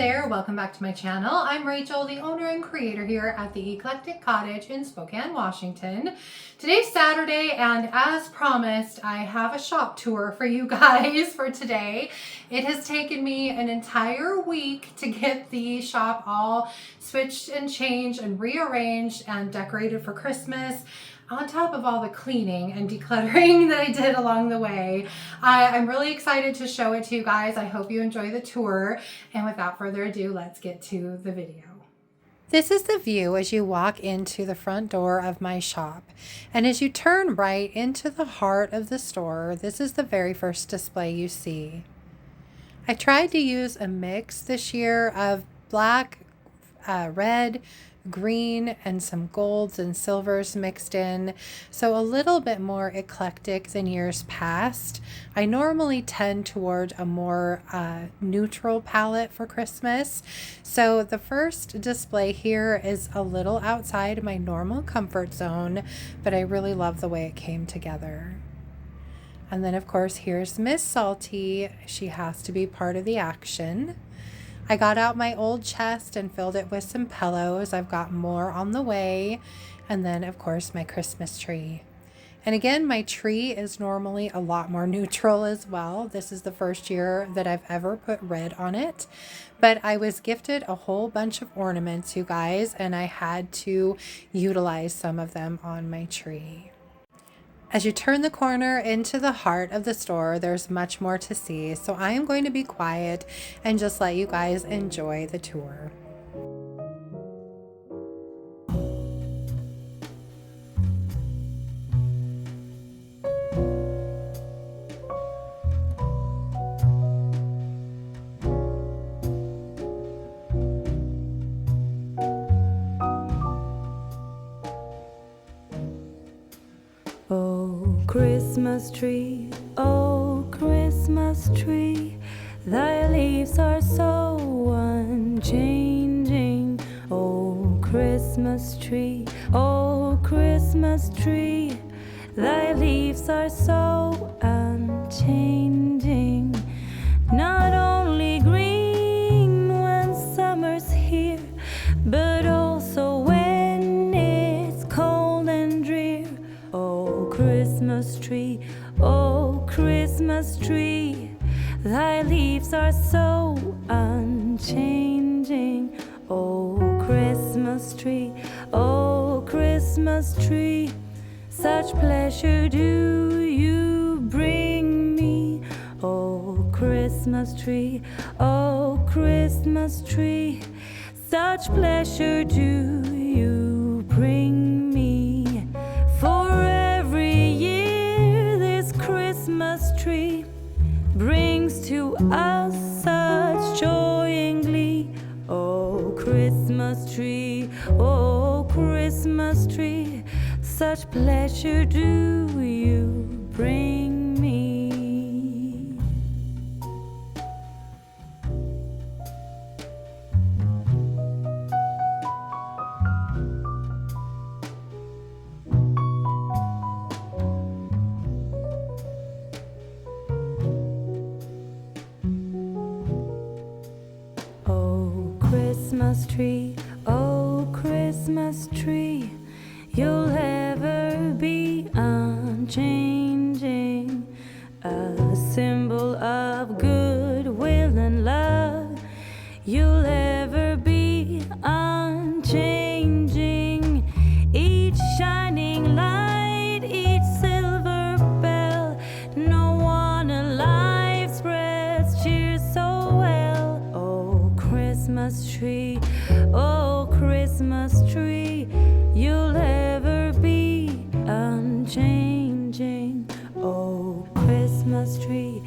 there, welcome back to my channel. I'm Rachel, the owner and creator here at the Eclectic Cottage in Spokane, Washington. Today's Saturday, and as promised, I have a shop tour for you guys for today. It has taken me an entire week to get the shop all switched and changed and rearranged and decorated for Christmas, on top of all the cleaning and decluttering that I did along the way. I'm really excited to show it to you guys. I hope you enjoy the tour. And without further ado, let's get to the video. This is the view as you walk into the front door of my shop. And as you turn right into the heart of the store, this is the very first display you see. I tried to use a mix this year of black, red, green, and some golds and silvers mixed in, so a little bit more eclectic than years past. I normally tend toward a more neutral palette for Christmas, so the first display here is a little outside my normal comfort zone, but I really love the way it came together. And then of course here's Miss Salty. She has to be part of the action. I got out my old chest and filled it with some pillows. I've got more on the way. And then, of course, my Christmas tree. And again, my tree is normally a lot more neutral as well. This is the first year that I've ever put red on it. But I was gifted a whole bunch of ornaments, you guys, and I had to utilize some of them on my tree. As you turn the corner into the heart of the store, there's much more to see, so I am going to be quiet and just let you guys enjoy the tour. Oh, Christmas tree, oh, Christmas tree, thy leaves are so unchanging. Oh, Christmas tree, thy leaves are so unchanging. Not only green when summer's here, but also when it's cold and drear. Oh, Christmas tree, thy leaves are so unchanging. Oh, Christmas tree, such pleasure do you bring me. Oh, Christmas tree, such pleasure do you bring me. For every year this Christmas tree brings to us such joy and glee. Oh, Christmas tree, such pleasure do you bring me. Oh, Christmas tree, you'll ever be unchanging, a symbol of goodwill and love. You'll ever be unchanging, each shining light, each silver bell. No one alive spreads cheer so well. Oh, Christmas tree, you'll ever be unchanging. Oh, Christmas tree,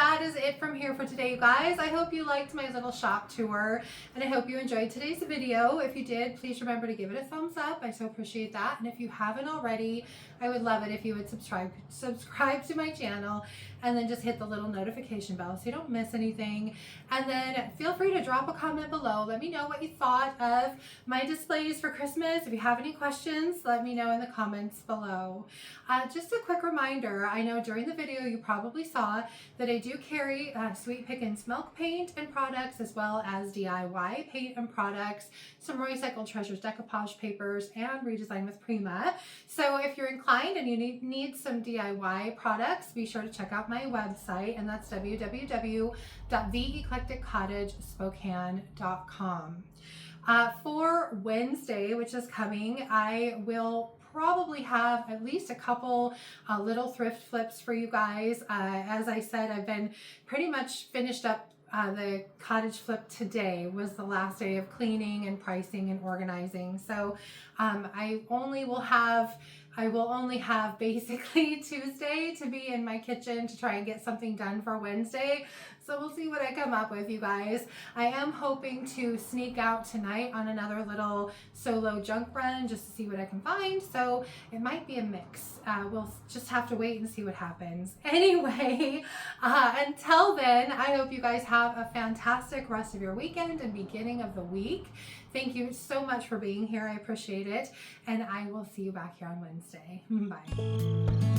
that is it from here for today, you guys. I hope you liked my little shop tour, and I hope you enjoyed today's video. If you did, please remember to give it a thumbs up. I so appreciate that. And if you haven't already, I would love it if you would subscribe to my channel, and then just hit the little notification bell so you don't miss anything. And then feel free to drop a comment below. Let me know what you thought of my displays for Christmas. If you have any questions, let me know in the comments below. Just a quick reminder, I know during the video you probably saw that I do carry Sweet Pickins milk paint and products, as well as DIY paint and products, some Recycled Treasures decoupage papers, and Redesign with Prima. So if you're inclined and you need some DIY products, be sure to check out my website, and that's www.theeclecticcottagespokane.com. For Wednesday, which is coming, I will probably have at least a couple little thrift flips for you guys. As I said, I've been pretty much finished up the cottage flip. Today was the last day of cleaning and pricing and organizing. So I will only have basically Tuesday to be in my kitchen to try and get something done for Wednesday. So we'll see what I come up with, you guys. I am hoping to sneak out tonight on another little solo junk run just to see what I can find. So it might be a mix. We'll just have to wait and see what happens. Anyway, until then, I hope you guys have a fantastic rest of your weekend and beginning of the week. Thank you so much for being here. I appreciate it. And I will see you back here on Wednesday. Bye.